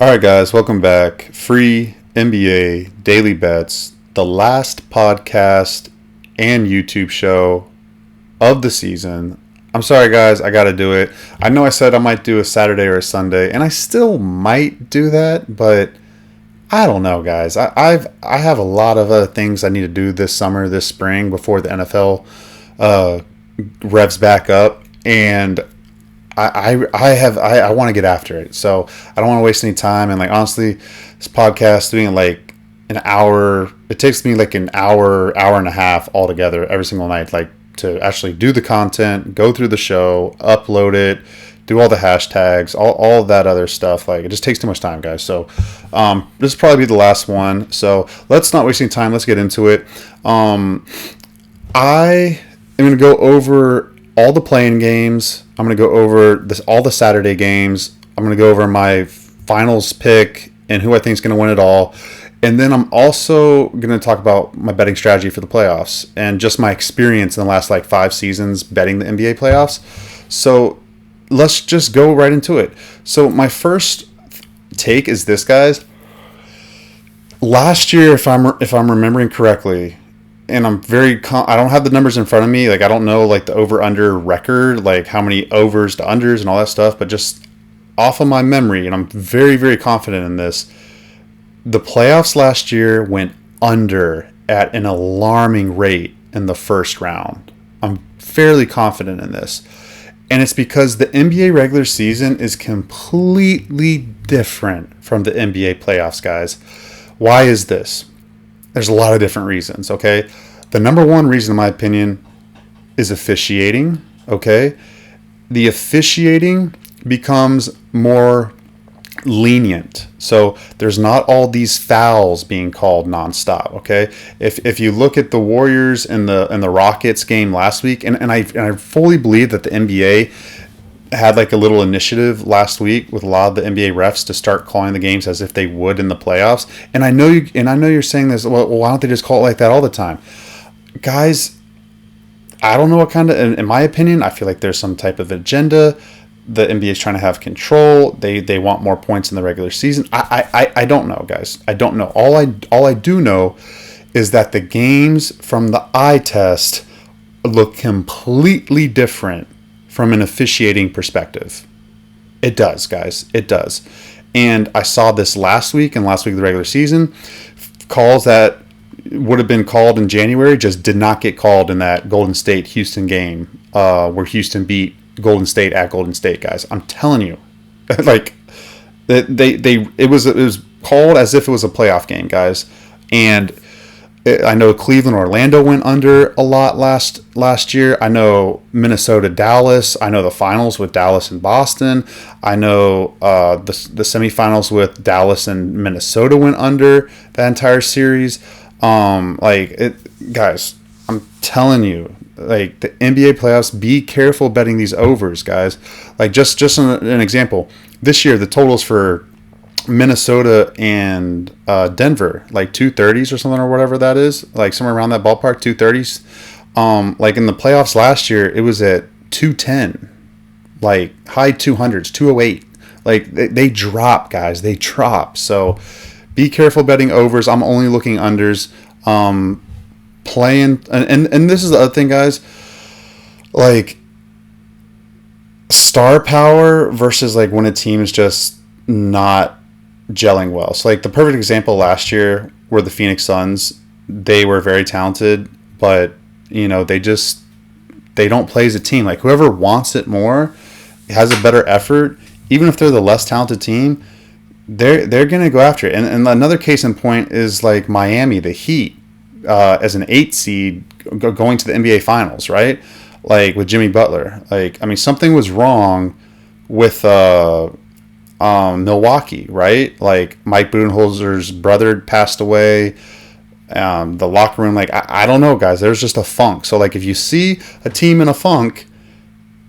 All right, guys, welcome back. Free NBA Daily Bets, the last podcast and YouTube show of the season. I'm sorry, guys, I got to do it. I know I said I might do a Saturday or a Sunday, and I still might do that, but I don't know, guys. I have a lot of other things I need to do this summer, this spring, before the NFL revs back up, and I want to get after it. So I don't want to waste any time. And like honestly, this podcast doing it like an hour. It takes me like an hour, hour and a half altogether every single night. Like to actually do the content, go through the show, upload it, do all the hashtags, all of that other stuff. Like it just takes too much time, guys. So this will probably be the last one. So let's not waste any time. Let's get into it. I am going to go over all the playing games. I'm going to go over all the Saturday games. I'm going to go over my finals pick and who I think is going to win it all. And then I'm also going to talk about my betting strategy for the playoffs and just my experience in the last like 5 seasons betting the NBA playoffs. So let's just go right into it. So my first take is this, guys. Last year, if I'm remembering correctly, and I don't have the numbers in front of me. Like I don't know like the over under record, like how many overs to unders and all that stuff, but just off of my memory, and I'm very, very confident in this. The playoffs last year went under at an alarming rate in the first round. I'm fairly confident in this. And it's because the NBA regular season is completely different from the NBA playoffs, guys. Why is this? There's a lot of different reasons, okay? The number one reason, in my opinion, is officiating, okay? The officiating becomes more lenient. So there's not all these fouls being called nonstop, okay? If you look at the Warriors and the Rockets game last week, and I fully believe that the NBA had like a little initiative last week with a lot of the NBA refs to start calling the games as if they would in the playoffs. And I know you're saying this. Well, why don't they just call it like that all the time, guys? I don't know what kind of. In my opinion, I feel like there's some type of agenda. The NBA is trying to have control. They want more points in the regular season. I don't know, guys. I don't know. All I do know is that the games from the eye test look completely different from an officiating perspective. It does, guys. It does. And I saw this last week of the regular season. Calls that would have been called in January just did not get called in that Golden State Houston game where Houston beat Golden State at Golden State, guys. I'm telling you. Like it was called as if it was a playoff game, guys. And I know Cleveland, Orlando went under a lot last year. I know Minnesota, Dallas. I know the finals with Dallas and Boston. I know the semifinals with Dallas and Minnesota went under that entire series. Guys, I'm telling you, like the NBA playoffs, be careful betting these overs, guys. Like just an example, this year the totals for Minnesota and Denver, like 230s or something or whatever that is, like somewhere around that ballpark, 230s. Like in the playoffs last year, it was at 210, like high 200s, 208. Like they drop, guys, they drop. So be careful betting overs. I'm only looking unders. Playing and this is the other thing, guys. Like star power versus like when a team is just not gelling well. So like the perfect example last year were the Phoenix Suns. They were very talented, but they don't play as a team. Like whoever wants it more has a better effort, even if they're the less talented team, they're gonna go after it. And another case in point is like Miami, the Heat, as an 8 seed going to the NBA Finals, right? Like with Jimmy Butler. Like I mean something was wrong with Milwaukee, right? Like Mike Budenholzer's brother passed away. The locker room, like I don't know, guys. There's just a funk. So like if you see a team in a funk,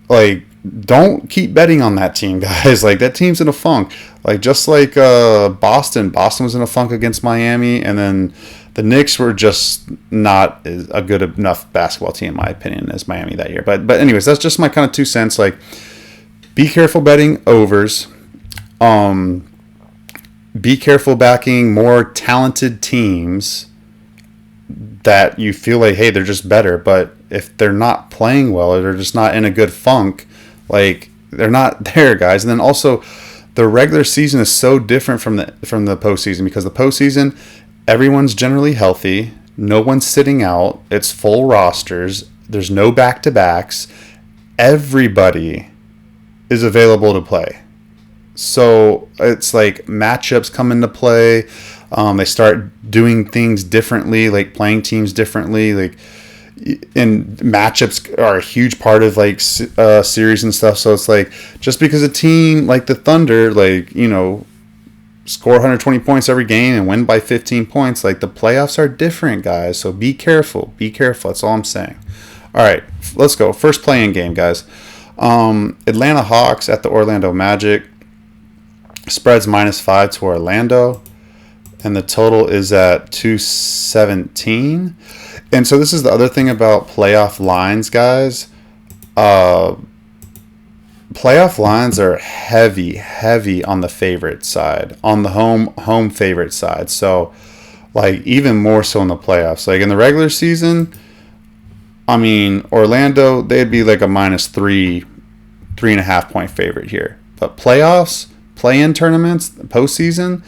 like don't keep betting on that team, guys. Like that team's in a funk. Like just like Boston was in a funk against Miami, and then the Knicks were just not a good enough basketball team, in my opinion, as Miami that year. But anyways, that's just my kind of 2 cents. Like be careful betting overs. be careful backing more talented teams that you feel like, hey, they're just better. But if they're not playing well or they're just not in a good funk, like, they're not there, guys. And then also, the regular season is so different from the postseason, because the postseason, everyone's generally healthy, no one's sitting out, it's full rosters, there's no back-to-backs, everybody is available to play. So it's like matchups come into play. They start doing things differently, like playing teams differently, like, and matchups are a huge part of like series and stuff. So it's like, just because a team like the Thunder, like, you know, score 120 points every game and win by 15 points, like, the playoffs are different, guys. So be careful. That's all I'm saying. All right, let's go. First playing game, guys. Atlanta Hawks at the Orlando Magic. Spreads -5 to Orlando, and the total is at 217. And so this is the other thing about playoff lines, guys. Playoff lines are heavy on the favorite side, on the home favorite side. So, like, even more so in the playoffs. Like, in the regular season, I mean, Orlando, they'd be like a -3.5 point favorite here. But playoffs, play-in tournaments, postseason,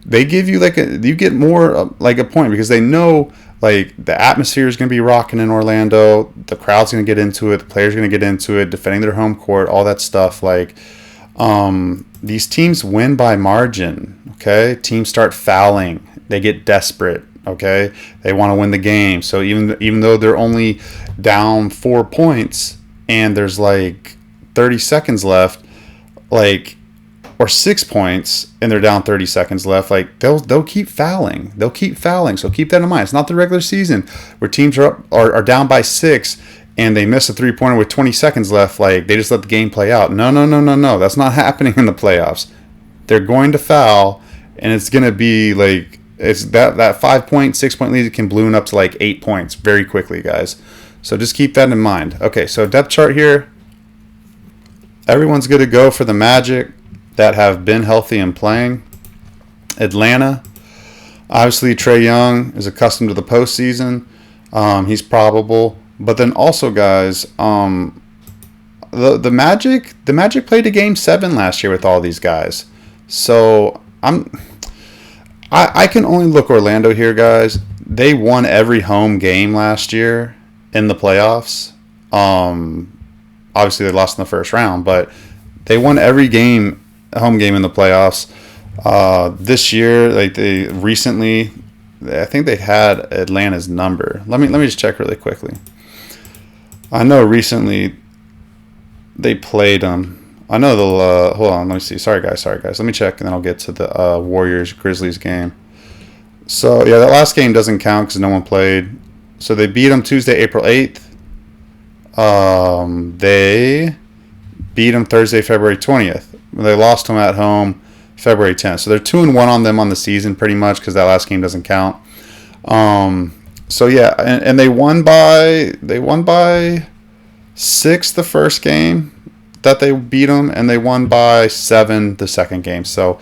they give you you get more like a point, because they know, like, the atmosphere is going to be rocking in Orlando, the crowd's going to get into it, the players are going to get into it, defending their home court, all that stuff. Like, these teams win by margin. Okay, teams start fouling, they get desperate. Okay, they want to win the game. So even though they're only down 4 points and there's like 30 seconds left, like, or 6 points and they're down 30 seconds left, like, they'll keep fouling. So keep that in mind. It's not the regular season where teams are down by 6 and they miss a 3-pointer with 20 seconds left. Like, they just let the game play out. No. That's not happening in the playoffs. They're going to foul, and it's going to be like, it's that 5-point, 6-point lead can balloon up to like 8 points very quickly, guys. So just keep that in mind. Okay, so depth chart here. Everyone's good to go for the Magic that have been healthy and playing. Atlanta, obviously Trae Young is accustomed to the postseason. He's probable. But then also, guys, the Magic played a Game 7 last year with all these guys. So I can only look Orlando here, guys. They won every home game last year in the playoffs. Obviously, they lost in the first round, but they won every home game in the playoffs. This year, like, they recently, I think they had Atlanta's number. Let me just check really quickly. I know recently they played them. I know they'll. Hold on, let me see. Sorry guys. Let me check, and then I'll get to the Warriors-Grizzlies game. So yeah, that last game doesn't count because no one played. So they beat them Tuesday, April 8th. They beat them Thursday, February 20th. They lost them at home February 10th. So they're 2-1 on them on the season pretty much, because that last game doesn't count. So yeah, and they won by 6 the first game that they beat them, and they won by 7 the second game. So,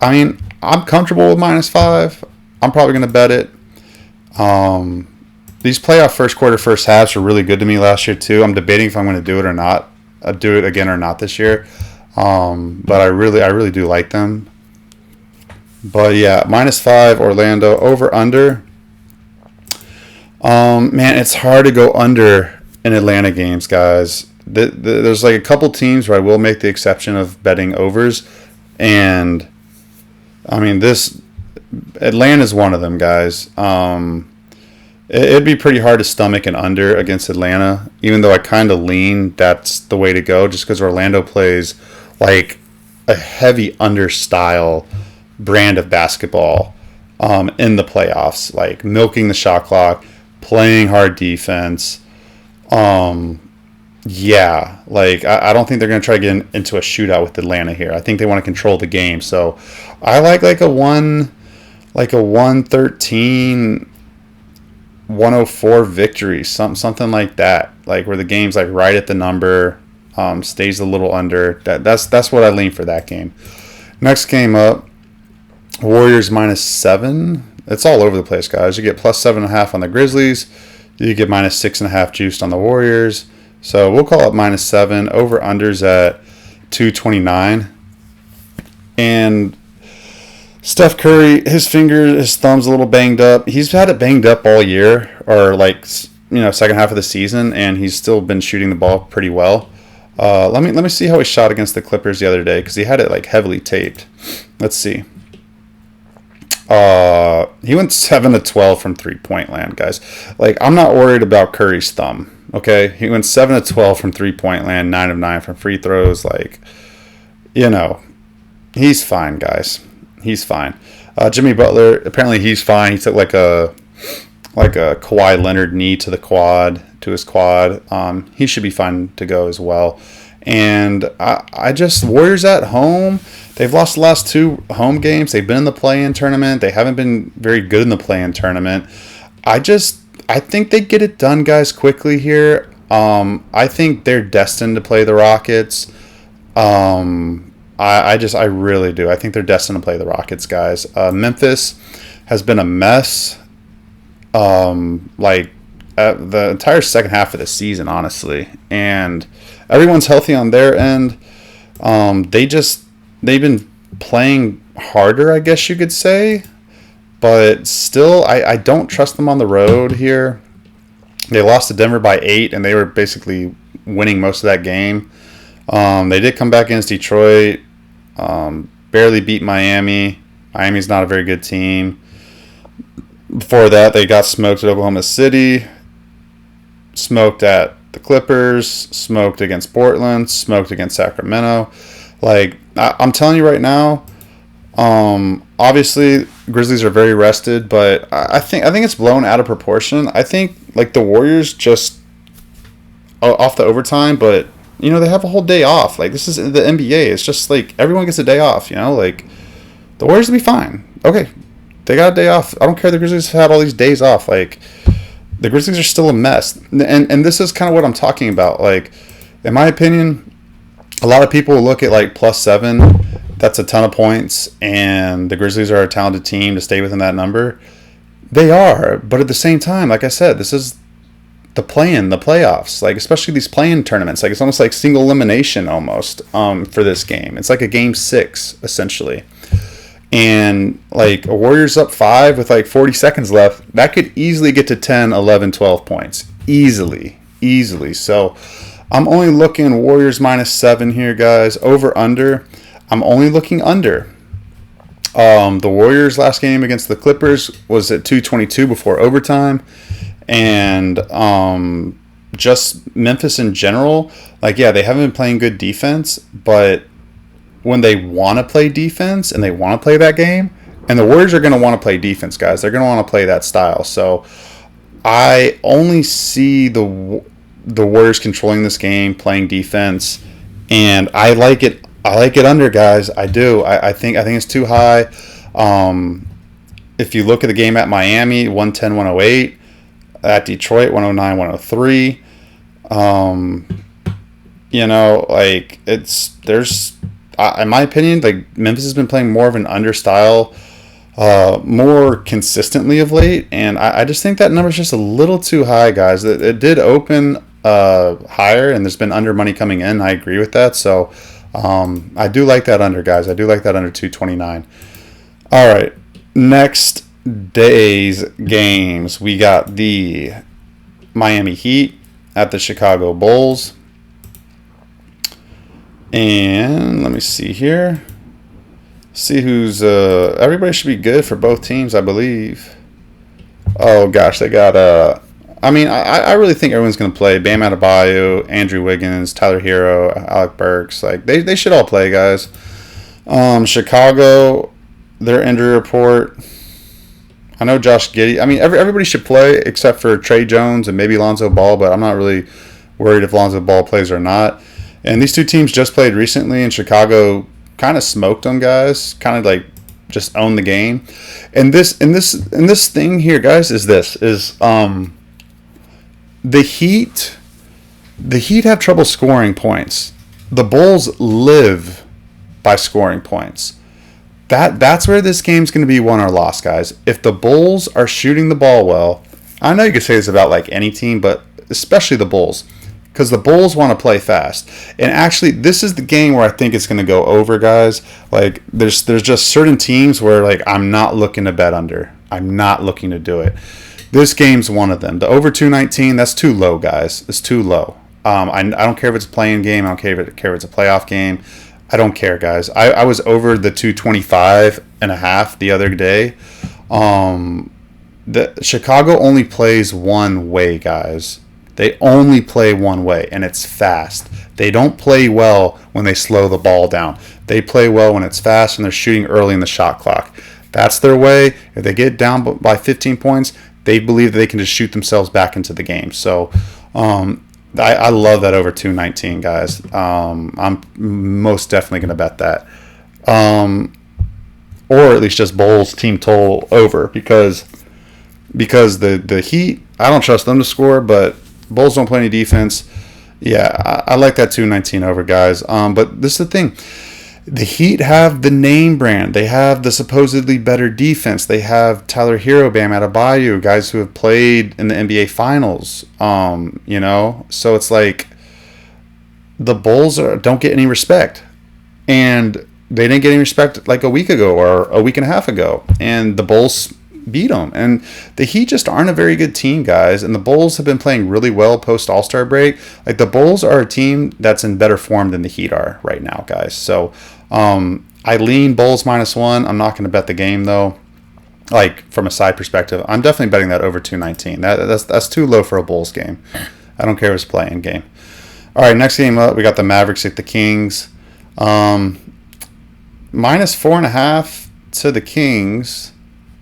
I mean, I'm comfortable with -5. I'm probably going to bet it. These playoff first quarter, first halves were really good to me last year too. I'm debating if I'm going to do it or not, do it again or not this year. But I really do like them. But yeah, -5 Orlando, over under. Man, it's hard to go under in Atlanta games, guys. There's like a couple teams where I will make the exception of betting overs, and I mean, Atlanta's one of them, guys. It'd be pretty hard to stomach an under against Atlanta, even though I kind of lean that's the way to go, just because Orlando plays like a heavy under style brand of basketball in the playoffs, like milking the shot clock, playing hard defense. Yeah, like I don't think they're going to try to get into a shootout with Atlanta here. I think they want to control the game. So I like a 113, 104 victory, something like that. Like where the game's like right at the number, stays a little under. That's what I lean for that game. Next game up, Warriors -7. It's all over the place, guys. You get +7.5 on the Grizzlies. You get -6.5 juiced on the Warriors. So we'll call it -7. Over unders at 229. And Steph Curry, his thumb's a little banged up. He's had it banged up all year, or like, second half of the season, and he's still been shooting the ball pretty well. Let me see how he shot against the Clippers the other day, because he had it like heavily taped. Let's see. He went 7 of 12 from 3-point land, guys. Like, I'm not worried about Curry's thumb. Okay, he went 7 of 12 from 3-point land, 9 of 9 from free throws. Like, he's fine, guys. He's fine. Jimmy Butler, apparently he's fine. He took like a Kawhi Leonard knee to his quad. He should be fine to go as well. And Warriors at home. They've lost the last 2 home games. They've been in the play-in tournament. They haven't been very good in the play-in tournament. I think they get it done, guys, quickly here. I think they're destined to play the Rockets. I really do. I think they're destined to play the Rockets, guys. Memphis has been a mess. The entire second half of the season, honestly, and everyone's healthy on their end. They've been playing harder, I guess you could say, but still, I don't trust them on the road here. They lost to Denver by 8, and they were basically winning most of that game. They did come back against Detroit, barely beat Miami. Miami's not a very good team. Before that, they got smoked at Oklahoma City, smoked at the Clippers, smoked against Portland, smoked against Sacramento. Like, I'm telling you right now, obviously Grizzlies are very rested, but I think it's blown out of proportion. I think like the Warriors just off the overtime, but they have a whole day off. Like, this is the NBA. It's just like everyone gets a day off. Like the Warriors will be fine. Okay, they got a day off. I don't care. The Grizzlies have had all these days off. Like, the Grizzlies are still a mess, and this is kind of what I'm talking about. Like, in my opinion, a lot of people look at like +7. That's a ton of points, and the Grizzlies are a talented team to stay within that number. They are, but at the same time, like I said, this is the play-in, the playoffs. Like, especially these play-in tournaments. Like, it's almost like single elimination almost for this game. It's like a game 6 essentially. And like a Warriors up 5 with like 40 seconds left, that could easily get to 10, 11, 12 points. Easily. So I'm only looking Warriors -7 here, guys. Over under. I'm only looking under. The Warriors' last game against the Clippers was at 222 before overtime. And just Memphis in general, like, yeah, they haven't been playing good defense, but when they want to play defense and they want to play that game, and the Warriors are going to want to play defense, guys. They're going to want to play that style. So I only see the Warriors controlling this game, playing defense, and I like it. I like it under, guys. I do. I think it's too high. If you look at the game at Miami, 110-108, at Detroit, 109-103. In my opinion, like, Memphis has been playing more of an under style, more consistently of late, and I just think that number's just a little too high, guys. It did open higher, and there's been under money coming in. I agree with that, so I do like that under, guys. I do like that under 229. All right, next day's games, we got the Miami Heat at the Chicago Bulls. And let me see here. See who's everybody should be good for both teams, I believe. Oh gosh, they got I really think everyone's gonna play. Bam Adebayo, Andrew Wiggins, Tyler Hero, Alec Burks. Like, they should all play, guys. Chicago, their injury report. I know Josh Giddey. I mean, everybody should play except for Trey Jones and maybe Lonzo Ball, but I'm not really worried if Lonzo Ball plays or not. And these two teams just played recently, and Chicago kind of smoked them, guys. Kind of like just owned the game. And this thing here, guys, is the Heat have trouble scoring points. The Bulls live by scoring points. that's where this game's going to be won or lost, guys. If the Bulls are shooting the ball well, I know you could say this about like any team, but especially the Bulls, because the Bulls want to play fast. And actually, this is the game where I think it's going to go over, guys. Like there's just certain teams where like I'm not looking to bet under. I'm not looking to do it. This game's one of them. The over 219, that's too low, guys. It's too low. I don't care if it's a playing game. I don't care if it's a playoff game. I don't care, guys. I was over the 225.5 the other day. The Chicago only plays one way, guys. They only play one way, and it's fast. They don't play well when they slow the ball down. They play well when it's fast and they're shooting early in the shot clock. That's their way. If they get down by 15 points, they believe that they can just shoot themselves back into the game. So, I love that over 219, guys. I'm most definitely going to bet that. Or at least just Bulls team total over because the Heat, I don't trust them to score, but Bulls don't play any defense. Yeah, I like that 219 over, guys. But this is the thing. The Heat have the name brand. They have the supposedly better defense. They have Tyler Hero, Bam Adebayo, guys who have played in the NBA Finals. So it's like the Bulls don't get any respect, and they didn't get any respect like a week ago or a week and a half ago, and the Bulls beat them. And the Heat just aren't a very good team, guys. And the Bulls have been playing really well post All-Star break. Like the Bulls are a team that's in better form than the Heat are right now, guys. So I lean Bulls -1. I'm not going to bet the game though. Like from a side perspective, I'm definitely betting that over 219. That's too low for a Bulls game. I don't care if it's a play-in game. All right, next game up, we got the Mavericks at the Kings. -4.5 to the Kings.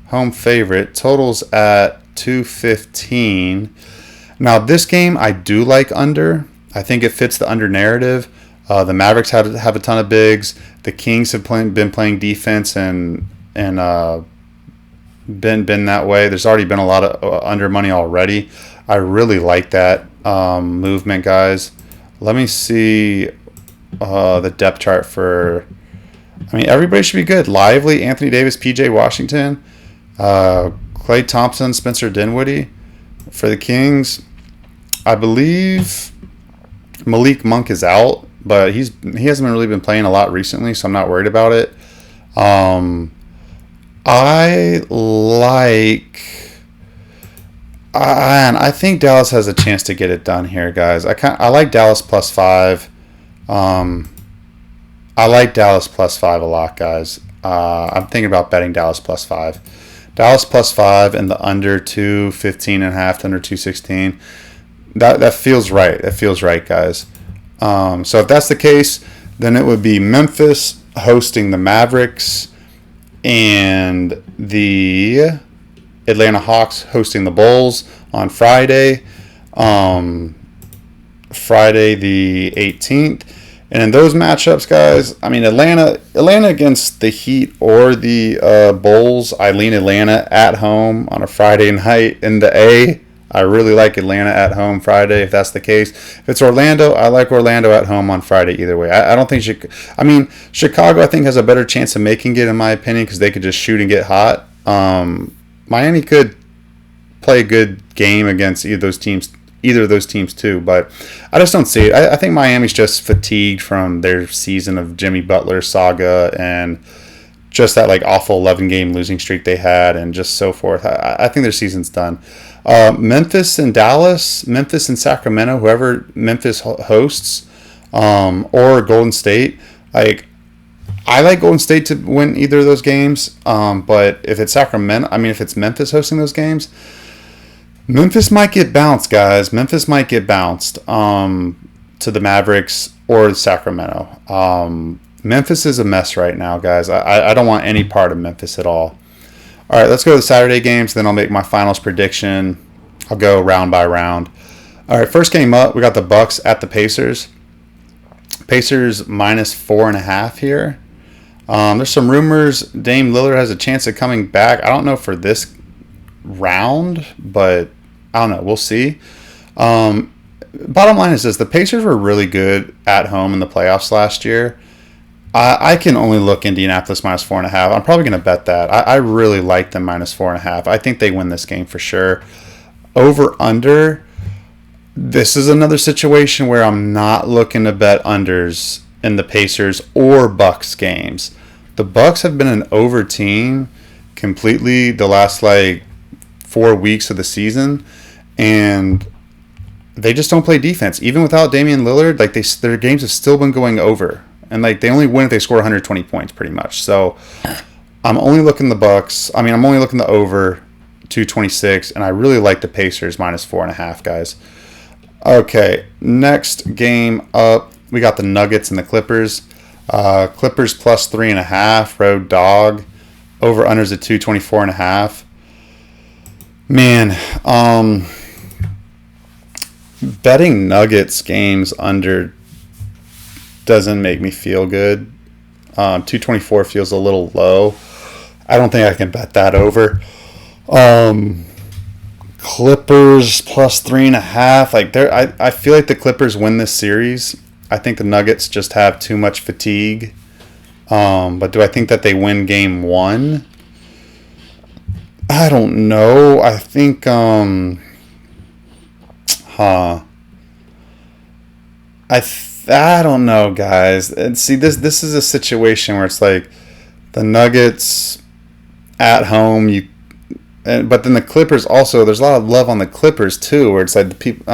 Home favorite. Totals at 215. Now, this game I do like under. I think it fits the under narrative. The Mavericks have a ton of bigs. The Kings have been playing defense and been that way. There's already been a lot of under money already. I really like that movement, guys. Let me see the depth chart for. I mean, everybody should be good. Lively, Anthony Davis, PJ Washington. Klay Thompson, Spencer Dinwiddie for the Kings. I believe Malik Monk is out, but he hasn't really been playing a lot recently, so I'm not worried about it. I think Dallas has a chance to get it done here, guys. I like Dallas +5. I like Dallas +5 a lot, guys. I'm thinking about betting Dallas +5. Dallas +5 and the under 215.5 to under 216. That feels right. That feels right, guys. So if that's the case, then it would be Memphis hosting the Mavericks and the Atlanta Hawks hosting the Bulls on Friday. Friday the 18th. And in those matchups, guys, I mean, Atlanta against the Heat or the Bulls, I lean Atlanta at home on a Friday night in the A. I really like Atlanta at home Friday, if that's the case. If it's Orlando, I like Orlando at home on Friday either way. I don't think Chicago, I think, has a better chance of making it, in my opinion, because they could just shoot and get hot. Miami could play a good game against either of those teams too, but I just don't see it. I think Miami's just fatigued from their season of Jimmy Butler saga and just that like awful 11-game losing streak they had and just so forth. I think their season's done. Memphis and Dallas, Memphis and Sacramento, whoever Memphis hosts, or Golden State. I like Golden State to win either of those games, but if it's if it's Memphis hosting those games, Memphis might get bounced, guys. Memphis might get bounced to the Mavericks or Sacramento. Memphis is a mess right now, guys. I don't want any part of Memphis at all. All right, let's go to the Saturday games. Then I'll make my finals prediction. I'll go round by round. All right, first game up, we got the Bucks at the Pacers. Pacers -4.5 here. There's some rumors Dame Lillard has a chance of coming back. I don't know for this round, but I don't know. We'll see. Bottom line is this. The Pacers were really good at home in the playoffs last year. I can only look Indianapolis minus 4.5. I'm probably going to bet that. I really like them minus 4.5. I think they win this game for sure. Over under. This is another situation where I'm not looking to bet unders in the Pacers or Bucks games. The Bucks have been an over team completely the last 4 weeks of the season, and they just don't play defense. Even without Damian Lillard, their games have still been going over, and they only win if they score 120 points, pretty much. So I'm only looking the Bucks. I'm only looking the over 226, and I really like the Pacers minus 4.5, guys. Okay, next game up, we got the Nuggets and the Clippers. Clippers plus 3.5, road dog. Over unders at 224.5. Man, betting Nuggets games under doesn't make me feel good. 224 feels a little low. I don't think I can bet that over. Clippers plus 3.5. I feel like the Clippers win this series. I think the Nuggets just have too much fatigue. But do I think that they win game one? I don't know. I think I don't know, guys. And see, this is a situation where it's like the Nuggets at home, but then the Clippers also. There's a lot of love on the Clippers too, where it's like the people.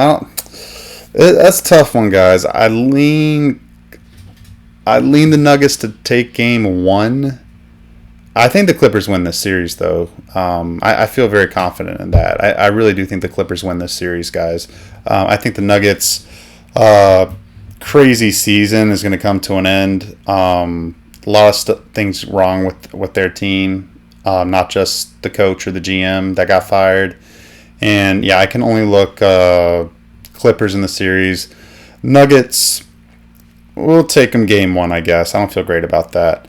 That's a tough one, guys. I lean the Nuggets to take game one. I think the Clippers win this series, though. I feel very confident in that. I really do think the Clippers win this series, guys. I think the Nuggets' crazy season is going to come to an end. A lot of things wrong with their team, not just the coach or the GM that got fired. And, yeah, I can only look Clippers in the series. Nuggets, we'll take them game one, I guess. I don't feel great about that.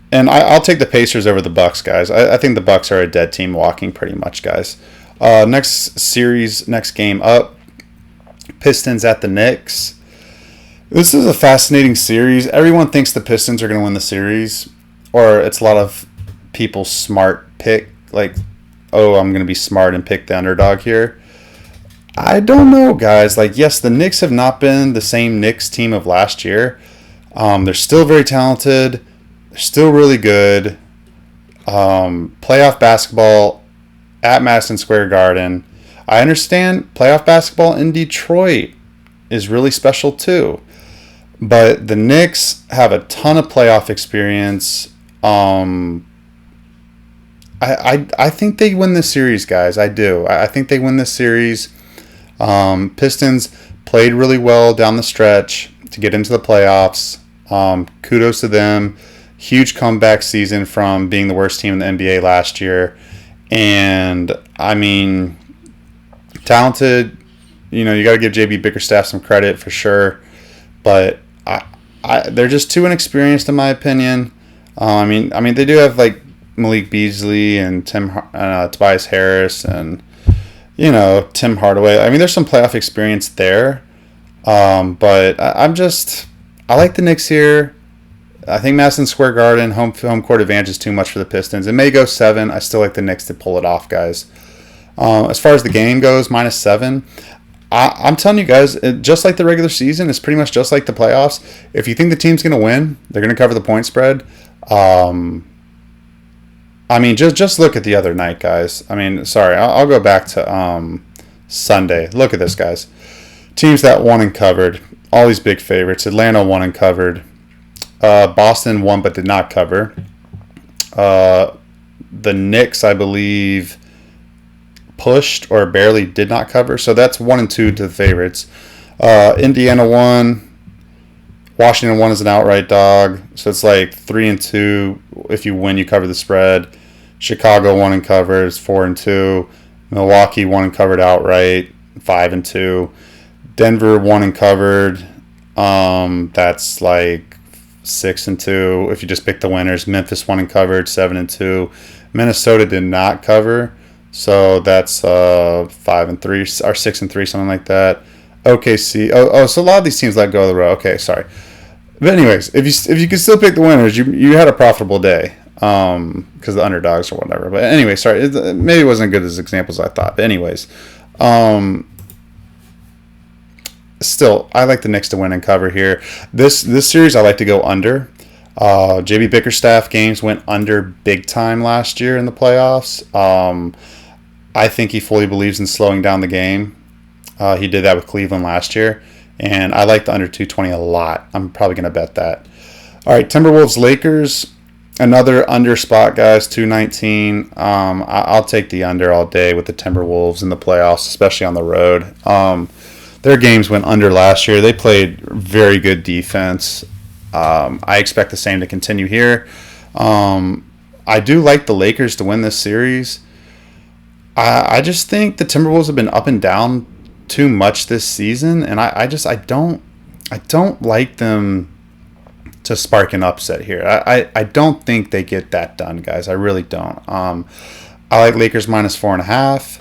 And I'll take the Pacers over the Bucks, guys. I think the Bucks are a dead team walking pretty much, guys. Next game up, Pistons at the Knicks. This is a fascinating series. Everyone thinks the Pistons are going to win the series, or it's a lot of people's smart pick, I'm going to be smart and pick the underdog here. I don't know, guys. Yes, the Knicks have not been the same Knicks team of last year. They're still very talented. They're still really good. Playoff basketball at Madison Square Garden. I understand playoff basketball in Detroit is really special too. But the Knicks have a ton of playoff experience. I think they win this series, guys. I do. I think they win this series. Pistons played really well down the stretch to get into the playoffs. Kudos to them. Huge comeback season from being the worst team in the NBA last year. And, talented. You got to give JB Bickerstaff some credit for sure. But they're just too inexperienced in my opinion. They do have Malik Beasley and Tobias Harris and Tim Hardaway. There's some playoff experience there. But I like the Knicks here. I think Madison Square Garden, home court advantage is too much for the Pistons. It may go 7. I still like the Knicks to pull it off, guys. As far as the game goes, -7. I'm telling you guys, just like the regular season, it's pretty much just like the playoffs. If you think the team's going to win, they're going to cover the point spread. Just look at the other night, guys. I'll go back to Sunday. Look at this, guys. Teams that won and covered. All these big favorites. Atlanta won and covered. Boston won but did not cover. The Knicks, I believe, pushed or barely did not cover. So that's 1 and 2 to the favorites. Indiana won. Washington won as an outright dog. So it's 3 and 2. If you win, you cover the spread. Chicago won and covered. It's 4 and 2. Milwaukee won and covered outright. 5 and 2. Denver won and covered. That's 6 and 2. If you just pick the winners, Memphis won and covered. 7 and 2. Minnesota did not cover. So that's 5 and 3 or 6 and 3, something like that. OKC. So a lot of these teams let go of the road. Okay, sorry. But anyways, if you could still pick the winners, you had a profitable day. Because the underdogs or whatever. But anyway, sorry, maybe it wasn't good as examples as I thought. But anyways, still, I like the Knicks to win and cover here. This series, I like to go under. JB Bickerstaff games went under big time last year in the playoffs. I think he fully believes in slowing down the game. He did that with Cleveland last year. And I like the under 220 a lot. I'm probably going to bet that. All right, Timberwolves Lakers. Another under spot, guys, 219. I'll take the under all day with the Timberwolves in the playoffs, especially on the road. Their games went under last year. They played very good defense. I expect the same to continue here. I do like the Lakers to win this series. I just think the Timberwolves have been up and down too much this season, and I don't like them to spark an upset here. I don't think they get that done, guys. I really don't. I like Lakers minus 4.5.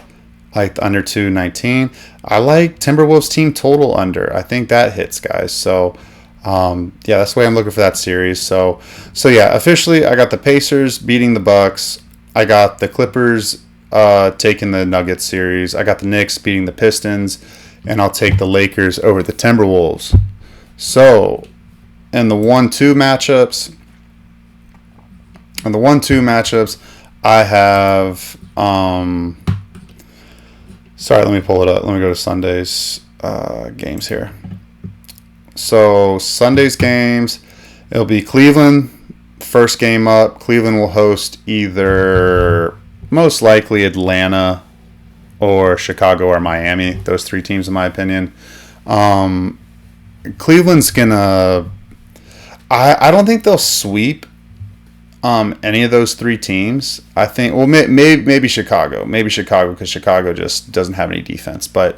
I like the under 219. I like Timberwolves team total under. I think that hits, guys. So yeah, that's the way I'm looking for that series. So yeah, officially I got the Pacers beating the Bucks. I got the Clippers taking the Nuggets series. I got the Knicks beating the Pistons, and I'll take the Lakers over the Timberwolves. So in the 1-2 matchups, I have sorry, let me pull it up. Let me go to Sunday's games here. So Sunday's games, it'll be Cleveland, first game up. Cleveland will host either most likely Atlanta or Chicago or Miami. Those three teams, in my opinion. Cleveland's gonna. I don't think they'll sweep any of those three teams. I think, well, maybe Chicago. Maybe Chicago, because Chicago just doesn't have any defense. But,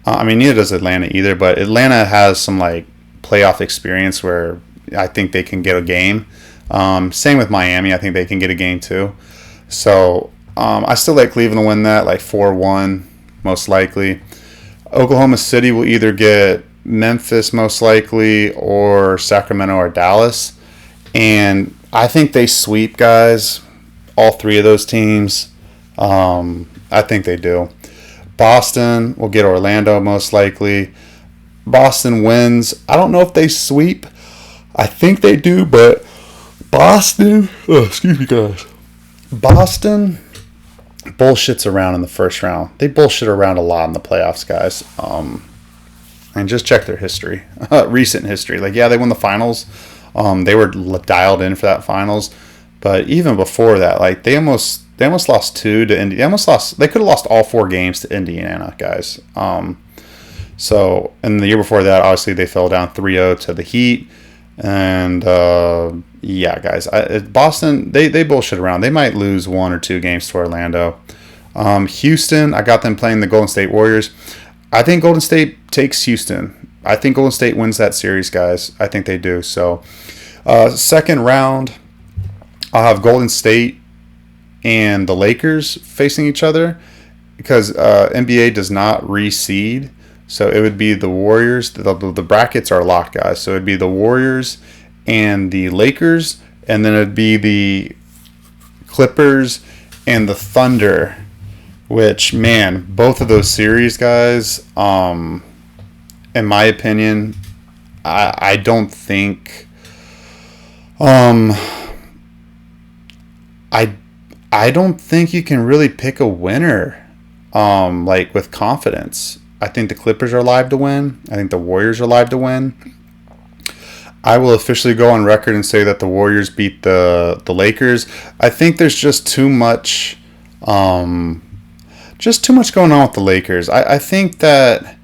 I mean, neither does Atlanta either. But Atlanta has some, like, playoff experience where I think they can get a game. Same with Miami. I think they can get a game, too. So, I still like Cleveland to win that, like 4-1, most likely. Oklahoma City will either get Memphis most likely, or Sacramento or Dallas, and I think they sweep, guys, all three of those teams. I think they do. Boston will get Orlando most likely. Boston wins. I don't know if they sweep. I think they do, but Boston, excuse me, guys. Boston bullshits around in the first round. They bullshit around a lot in the playoffs, guys. And just check their history, recent history. Like, yeah, they won the finals. They were dialed in for that finals, but even before that, like they almost lost 2 to Indiana. They could have lost all 4 games to Indiana, guys. So, and the year before that, obviously they fell down 3-0 to the Heat. And yeah, guys, Boston, they bullshit around. They might lose 1 or 2 games to Orlando. Houston, I got them playing the Golden State Warriors. I think Golden State takes Houston. I think Golden State wins that series, guys. I think they do. So, second round, I'll have Golden State and the Lakers facing each other, because NBA does not reseed. So it would be the Warriors. The brackets are locked, guys. So it would be the Warriors and the Lakers, and then it would be the Clippers and the Thunder. Which, man, both of those series, guys, in my opinion, I don't think, I don't think you can really pick a winner, like with confidence. I think the Clippers are live to win. I think the Warriors are live to win. I will officially go on record and say that the Warriors beat the Lakers. I think there's just too much going on with the Lakers. I think that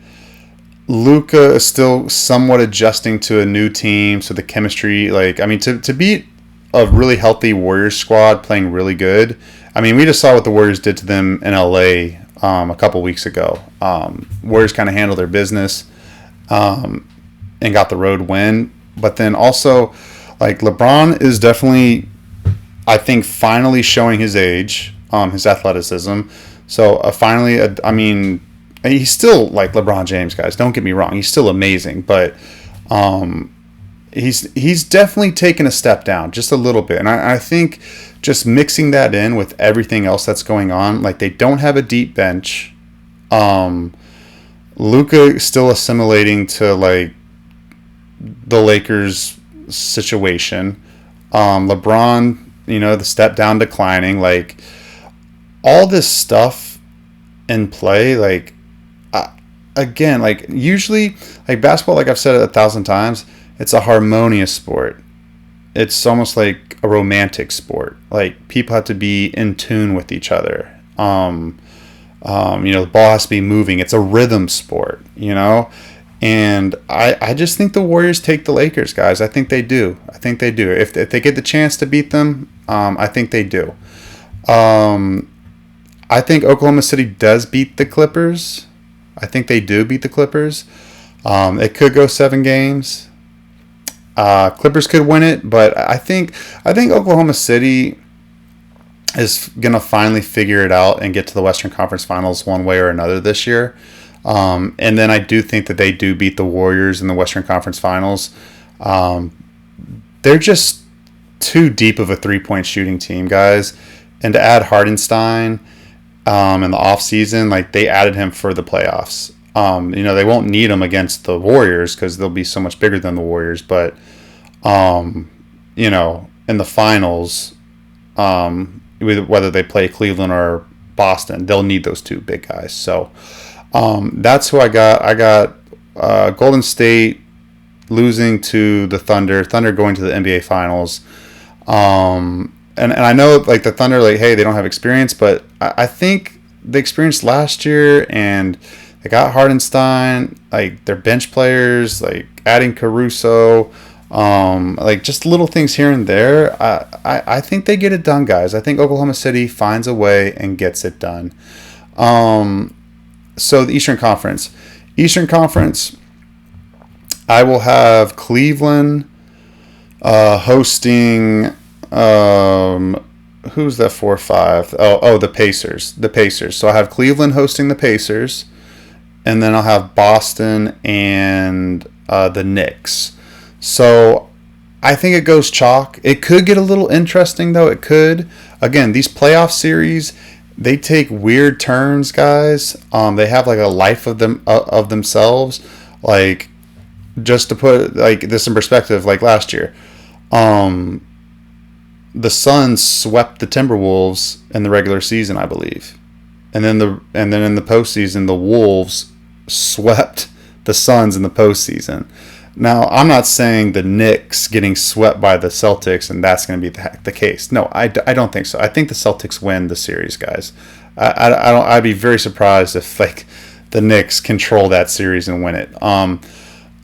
Luka is still somewhat adjusting to a new team, so the chemistry, like, I mean, to beat a really healthy Warriors squad playing really good. I mean, we just saw what the Warriors did to them in LA a couple weeks ago. Warriors kind of handled their business and got the road win. But then also, like, LeBron is definitely, I think, finally showing his age, his athleticism. So finally, I mean, he's still like LeBron James, guys. Don't get me wrong. He's still amazing. But he's definitely taken a step down, just a little bit. And I think just mixing that in with everything else that's going on, like they don't have a deep bench. Luka still assimilating to like the Lakers situation. LeBron, the step down declining, like all this stuff in play, like again, like usually like basketball, like I've said it 1,000 times, it's a harmonious sport. It's almost like a romantic sport. Like people have to be in tune with each other. The ball has to be moving. It's a rhythm sport, And I just think the Warriors take the Lakers, guys. I think they do. If they get the chance to beat them, I think they do. I think Oklahoma City does beat the Clippers. I think they do beat the Clippers. It could go 7 games. Clippers could win it, but I think Oklahoma City is going to finally figure it out and get to the Western Conference Finals one way or another this year. And then I do think that they do beat the Warriors in the Western Conference Finals. They're just too deep of a three-point shooting team, guys. And to add Hardenstein in the offseason, like they added him for the playoffs. They won't need him against the Warriors because they'll be so much bigger than the Warriors. But, in the finals, whether they play Cleveland or Boston, they'll need those two big guys. So that's who I got. I got Golden State losing to the Thunder. Thunder going to the NBA Finals. And I know like the Thunder, like, hey, they don't have experience, but I think the experience last year, and they got Hardenstein, like their bench players, like adding Caruso, like just little things here and there. I think they get it done, guys. I think Oklahoma City finds a way and gets it done. So the Eastern Conference, I will have Cleveland hosting. Who's that 4-5? Oh, the Pacers. So I have Cleveland hosting the Pacers, and then I'll have Boston and the Knicks. So I think it goes chalk. It could get a little interesting, though. It could. Again, these playoff series, they take weird turns, guys. They have like a life of themselves. Like, just to put like this in perspective, like last year, the Suns swept the Timberwolves in the regular season, I believe, and then in the postseason, the Wolves swept the Suns in the postseason. Now, I'm not saying the Knicks getting swept by the Celtics and that's going to be the case. No, I don't think so. I think the Celtics win the series, guys. I'd be very surprised if like the Knicks control that series and win it.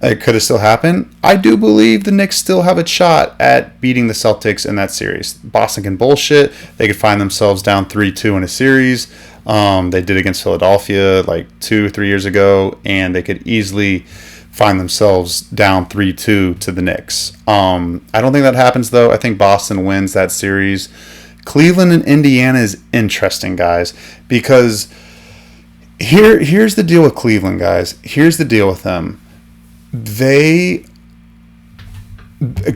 It could have still happened. I do believe the Knicks still have a shot at beating the Celtics in that series. Boston can bullshit. They could find themselves down 3-2 in a series. They did against Philadelphia like 2-3 years ago, and they could easily find themselves down 3-2 to the Knicks. I don't think that happens, though. I think Boston wins that series. Cleveland and Indiana is interesting, guys, because here's the deal with Cleveland, guys. Here's the deal with them. They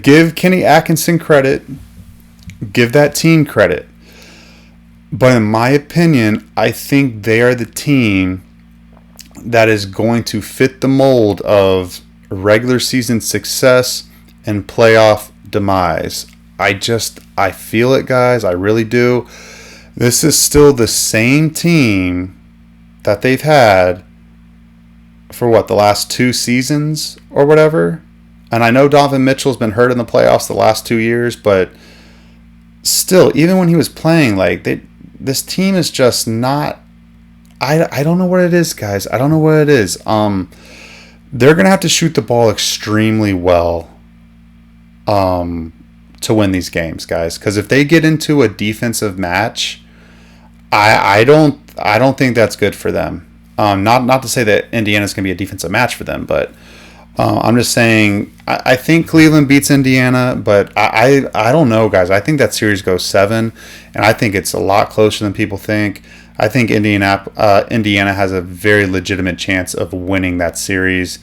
give Kenny Atkinson credit, give that team credit. But in my opinion, I think they are the team that is going to fit the mold of regular season success and playoff demise. I feel it, guys. I really do. This is still the same team that they've had for the last 2 seasons or whatever. And I know Donovan Mitchell's been hurt in the playoffs the last 2 years, but still, even when he was playing, like this team is just not. I don't know what it is, guys. I don't know what it is. They're gonna have to shoot the ball extremely well, to win these games, guys. Because if they get into a defensive match, I don't think that's good for them. Not to say that Indiana's going to be a defensive match for them, but I'm just saying I think Cleveland beats Indiana, but I don't know, guys. I think that series goes 7, and I think it's a lot closer than people think. I think Indiana has a very legitimate chance of winning that series.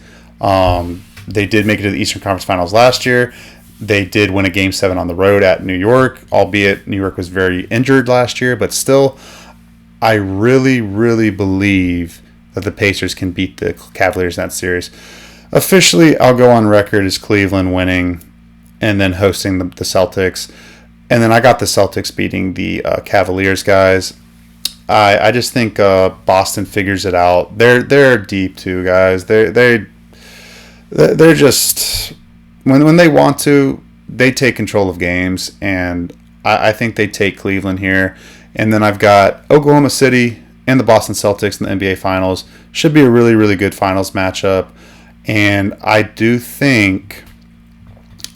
They did make it to the Eastern Conference Finals last year. They did win a Game 7 on the road at New York, albeit New York was very injured last year. But still, I really, really believe that the Pacers can beat the Cavaliers in that series. Officially, I'll go on record as Cleveland winning and then hosting the Celtics. And then I got the Celtics beating the Cavaliers, guys. I just think Boston figures it out. They're deep too, guys. They're just when they want to, they take control of games, and I think they take Cleveland here. And then I've got Oklahoma City and the Boston Celtics in the NBA Finals. Should be a really, really good finals matchup. And I do think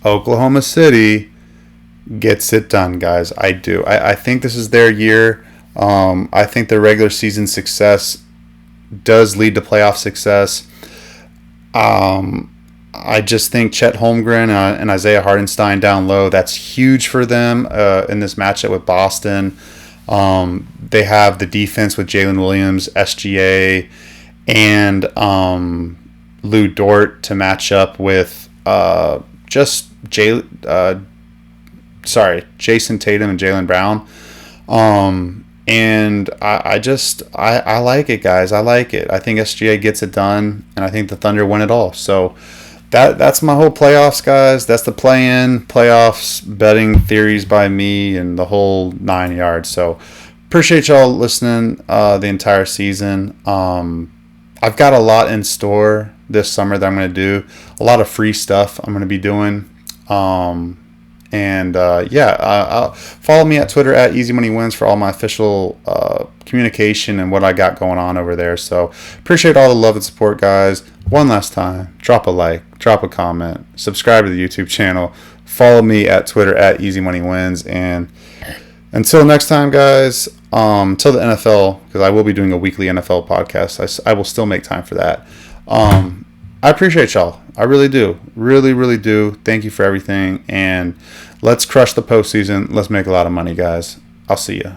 Oklahoma City gets it done, guys. I do. I think this is their year. I think their regular season success does lead to playoff success. I just think Chet Holmgren and Isaiah Hartenstein down low, that's huge for them in this matchup with Boston. They have the defense with Jalen Williams, SGA, and Lou Dort to match up with Jason Tatum and Jaylen Brown. And I like it, guys. I like it. I think SGA gets it done, and I think the Thunder win it all. So that's my whole playoffs, guys. That's the play-in, playoffs, betting theories by me, and the whole 9 yards. So appreciate y'all listening the entire season. I've got a lot in store this summer that I'm going to do. A lot of free stuff I'm going to be doing. Follow me at Twitter at EasyMoneyWins for all my official communication and what I got going on over there. So appreciate all the love and support, guys. One last time, drop a like, drop a comment, subscribe to the YouTube channel, follow me at Twitter at EasyMoneyWins, and until next time, guys, until the NFL, because I will be doing a weekly NFL podcast. I will still make time for that. I appreciate y'all. I really do. Really, really do. Thank you for everything. And let's crush the postseason. Let's make a lot of money, guys. I'll see ya.